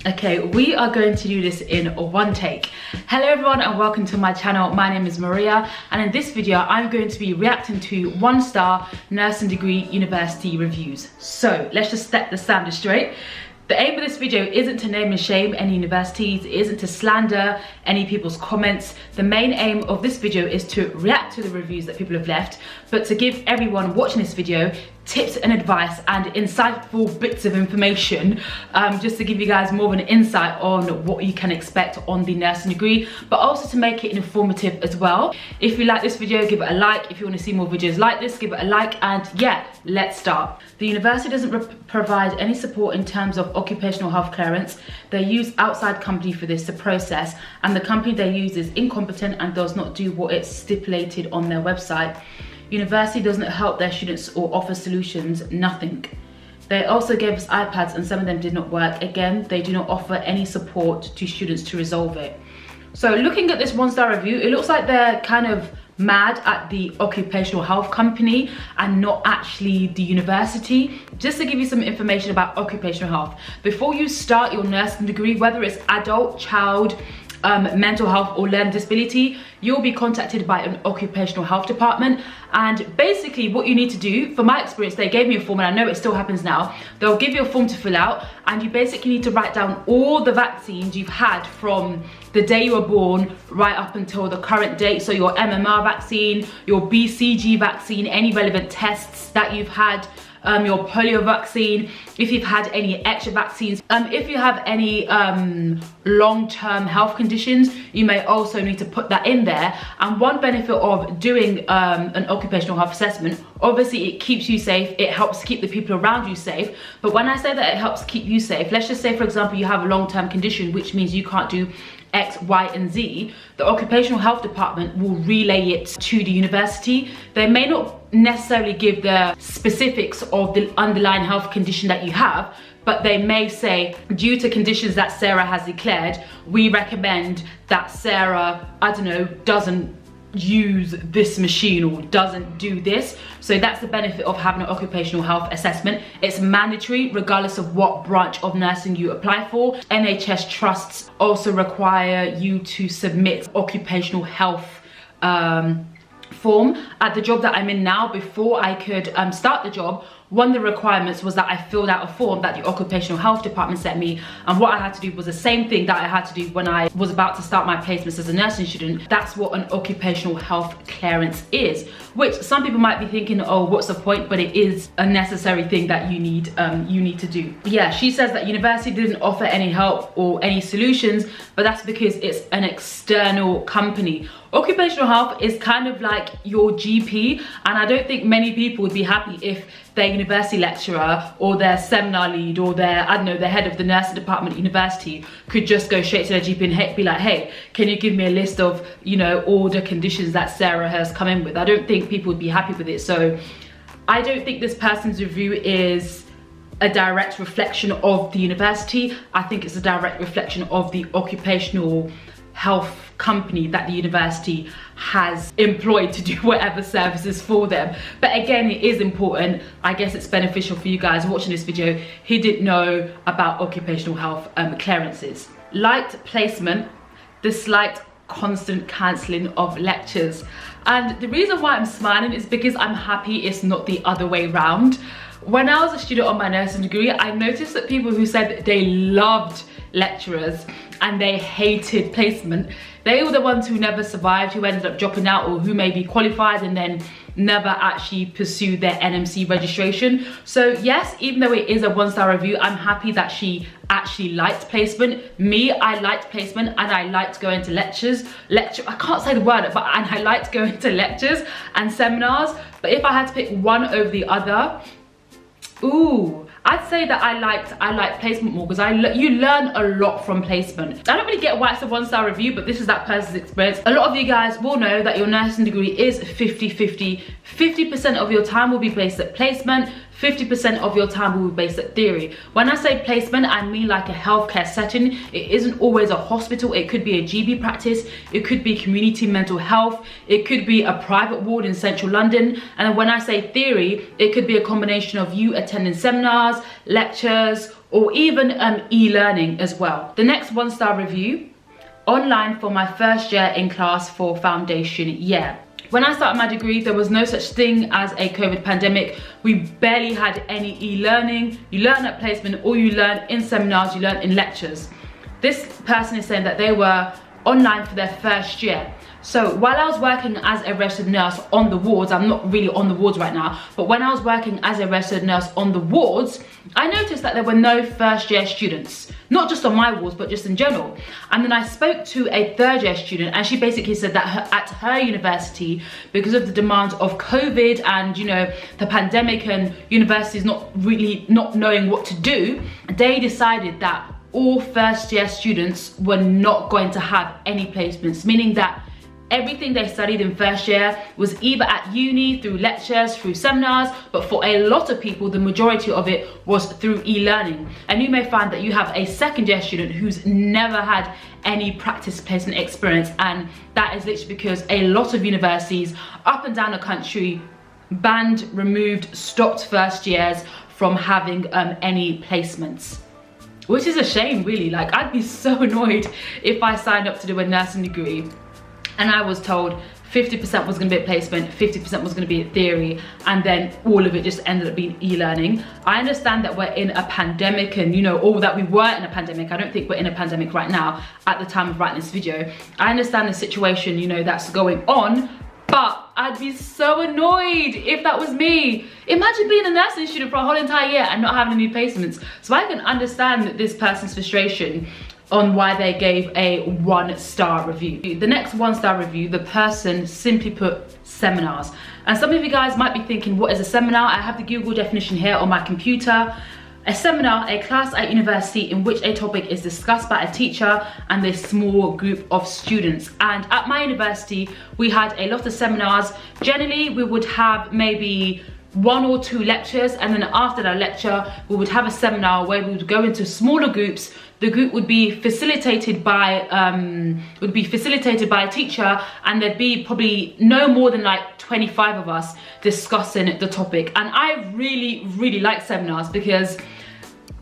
Okay, we are going to do this in one take. Hello everyone and welcome to my channel. My name is Maria, and in this video I'm going to be reacting to 1-star nursing degree university reviews. So let's just set the standard straight. The aim of this video isn't to name and shame any universities, it isn't to slander any people's comments. The main aim of this video is to react to the reviews that people have left, but to give everyone watching this video tips and advice and insightful bits of information, just to give you guys more of an insight on what you can expect on the nursing degree, but also to make it informative as well. If you like this video, give it a like. If you want to see more videos like this, give it a like, and yeah, let's start. The university doesn't provide any support in terms of occupational health clearance. They use outside company for this to process, and the company they use is incompetent and does not do what it's stipulated on their website. University doesn't help their students or offer solutions, nothing. They also gave us iPads and some of them did not work. Again, they do not offer any support to students to resolve it. So looking at this 1-star review, it looks like they're kind of mad at the occupational health company and not actually the university. Just to give you some information about occupational health, before you start your nursing degree, whether it's adult, child, mental health or learning disability, you'll be contacted by an occupational health department, and basically what you need to do, from my experience, they gave me a form and I know it still happens now. They'll give you a form to fill out and you basically need to write down all the vaccines you've had from the day you were born right up until the current date. So your MMR vaccine, your BCG vaccine, any relevant tests that you've had, your polio vaccine, if you've had any extra vaccines, if you have any long-term health conditions, you may also need to put that in there. And one benefit of doing an occupational health assessment, obviously it keeps you safe, it helps keep the people around you safe. But when I say that it helps keep you safe, let's just say for example you have a long-term condition which means you can't do X, Y, and Z, the occupational health department will relay it to the university. They may not necessarily give the specifics of the underlying health condition that you have, but they may say, due to conditions that Sarah has declared, we recommend that Sarah, I don't know, doesn't use this machine or doesn't do this. So that's the benefit of having an occupational health assessment. It's mandatory regardless of what branch of nursing you apply for. NHS trusts also require you to submit occupational health form. At the job that I'm in now, before I could start the job, one of the requirements was that I filled out a form that the occupational health department sent me, and what I had to do was the same thing that I had to do when I was about to start my placements as a nursing student. That's what an occupational health clearance is, which some people might be thinking, oh, what's the point? But it is a necessary thing that you need to do. Yeah, she says that university didn't offer any help or any solutions, but that's because it's an external company. Occupational health is kind of like your GP, and I don't think many people would be happy if their university lecturer or their seminar lead or their, I don't know, the head of the nursing department at university could just go straight to their GP and be like, hey, can you give me a list of, you know, all the conditions that Sarah has come in with? I don't think people would be happy with it. So I don't think this person's review is a direct reflection of the university. I think it's a direct reflection of the occupational health company that the university has employed to do whatever services for them. But again, it is important. I guess it's beneficial for you guys watching this video who didn't know about occupational health clearances. Liked placement, disliked constant cancelling of lectures. And the reason why I'm smiling is because I'm happy it's not the other way round. When I was a student on my nursing degree, I noticed that people who said they loved lecturers and they hated placement, they were the ones who never survived, who ended up dropping out, or who may be qualified and then never actually pursued their NMC registration. So yes, even though it is a 1-star review, I'm happy that she actually liked placement. Me, I liked placement and I liked going to lectures. I can't say the word, and I liked going to lectures and seminars. But if I had to pick one over the other, ooh, I'd say that I liked placement more, because you learn a lot from placement. I don't really get why it's a 1-star review, but this is that person's experience. A lot of you guys will know that your nursing degree is 50-50. 50% of your time will be based at placement, 50% of your time will be based at theory. When I say placement, I mean like a healthcare setting. It isn't always a hospital. It could be a GP practice. It could be community mental health. It could be a private ward in central London. And when I say theory, it could be a combination of you attending seminars, lectures, or even e-learning as well. The next 1-star review, online for my first year in class for foundation year. When I started my degree, there was no such thing as a COVID pandemic. We barely had any e-learning. You learn at placement, or you learn in seminars, you learn in lectures. This person is saying that they were online for their first year. So while I was working as a registered nurse on the wards, I'm not really on the wards right now, but when I was working as a registered nurse on the wards, I noticed that there were no first year students, not just on my wards, but just in general. And then I spoke to a third year student, and she basically said that at her university, because of the demands of COVID and, you know, the pandemic and universities not knowing what to do, they decided that all first year students were not going to have any placements, meaning that everything they studied in first year was either at uni, through lectures, through seminars, but for a lot of people, the majority of it was through e-learning. And you may find that you have a second year student who's never had any practice placement experience, and that is literally because a lot of universities up and down the country banned, removed, stopped first years from having any placements. Which is a shame, really. Like, I'd be so annoyed if I signed up to do a nursing degree and I was told 50% was going to be a placement, 50% was going to be a theory, and then all of it just ended up being e-learning. I understand that we're in a pandemic, and, you know, or that we were in a pandemic. I don't think we're in a pandemic right now at the time of writing this video. I understand the situation, you know, that's going on, but I'd be so annoyed if that was me. Imagine being a nursing student for a whole entire year and not having any placements. So I can understand this person's frustration on why they gave a 1-star review. The next 1-star review, the person simply put seminars. And some of you guys might be thinking, what is a seminar? I have the Google definition here on my computer. A seminar, a class at university in which a topic is discussed by a teacher and a small group of students. And at my university, we had a lot of seminars. Generally, we would have maybe 1 or 2 lectures, and then after that lecture, we would have a seminar where we would go into smaller groups. The group would be facilitated by a teacher, and there'd be probably no more than like 25 of us discussing the topic. And I really like seminars, because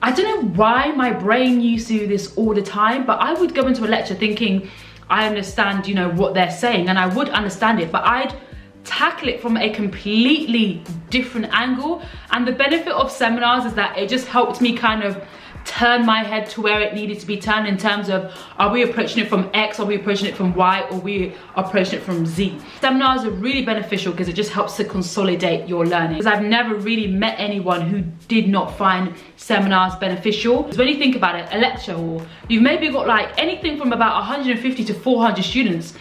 I don't know why my brain used to do this all the time, but I would go into a lecture thinking I understand, you know, what they're saying, and I would understand it, but I'd tackle it from a completely different angle. And the benefit of seminars is that it just helped me kind of turn my head to where it needed to be turned, in terms of, are we approaching it from X, are we approaching it from Y, or are we approaching it from Z? Seminars are really beneficial because it just helps to consolidate your learning. Because I've never really met anyone who did not find seminars beneficial. Because when you think about it, a lecture, or you've maybe got like anything from about 150 to 400 students.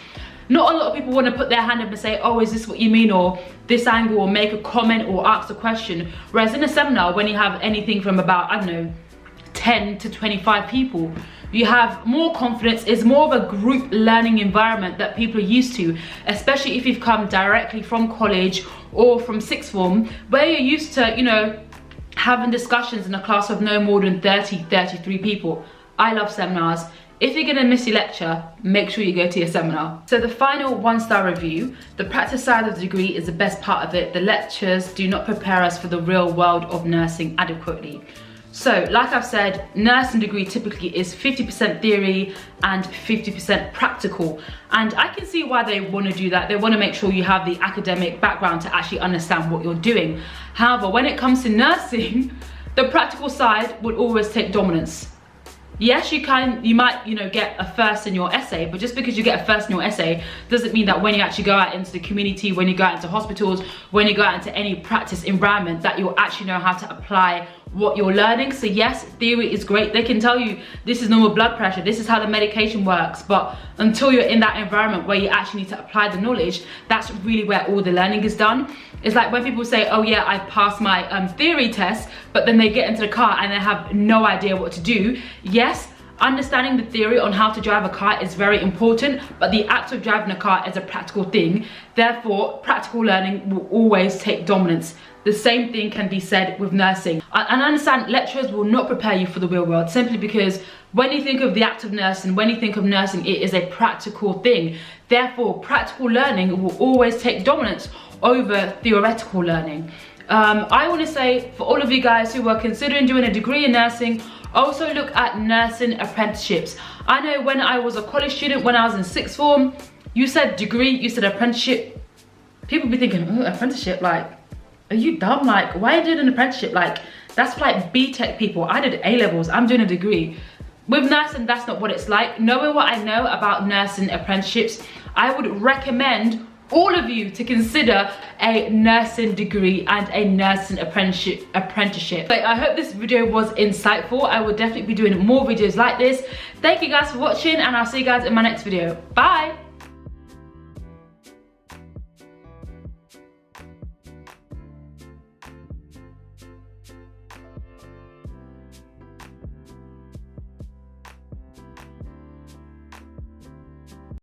Not a lot of people want to put their hand up and say, oh, is this what you mean, or this angle, or make a comment or ask a question. Whereas in a seminar, when you have anything from about, I don't know, 10 to 25 people, you have more confidence. It's more of a group learning environment that people are used to, especially if you've come directly from college or from sixth form, where you're used to, you know, having discussions in a class of no more than 33 people. I love seminars. If you're gonna miss your lecture, make sure you go to your seminar. So the final 1-star review, the practice side of the degree is the best part of it. The lectures do not prepare us for the real world of nursing adequately. So, like I've said, nursing degree typically is 50% theory and 50% practical. And I can see why they want to do that. They want to make sure you have the academic background to actually understand what you're doing. However, when it comes to nursing, the practical side would always take dominance. Yes, you might, you know, get a first in your essay, but just because you get a first in your essay doesn't mean that when you actually go out into the community, when you go out into hospitals, when you go out into any practice environment, that you'll actually know how to apply what you're learning. So yes, theory is great. They can tell you this is normal blood pressure, this is how the medication works, but until you're in that environment where you actually need to apply the knowledge, that's really where all the learning is done. It's like when people say, oh yeah, I passed my theory test, but then they get into the car and they have no idea what to do. Yes, understanding the theory on how to drive a car is very important, but the act of driving a car is a practical thing. Therefore, practical learning will always take dominance. the same thing can be said with nursing. And I understand lecturers will not prepare you for the real world, simply because when you think of the act of nursing, when you think of nursing, it is a practical thing. Therefore, practical learning will always take dominance over theoretical learning. I want to say, for all of you guys who are considering doing a degree in nursing, also look at nursing apprenticeships. I know when I was a college student, when I was in sixth form, you said degree, you said apprenticeship. People be thinking, oh, apprenticeship, like, are you dumb? Like, why are you doing an apprenticeship? Like, that's for like B.Tech people. I did A-levels, I'm doing a degree. With nursing, that's not what it's like. Knowing what I know about nursing apprenticeships, I would recommend all of you to consider a nursing degree and a nursing apprenticeship. So I hope this video was insightful. I will definitely be doing more videos like this. Thank you guys for watching, and I'll see you guys in my next video. Bye.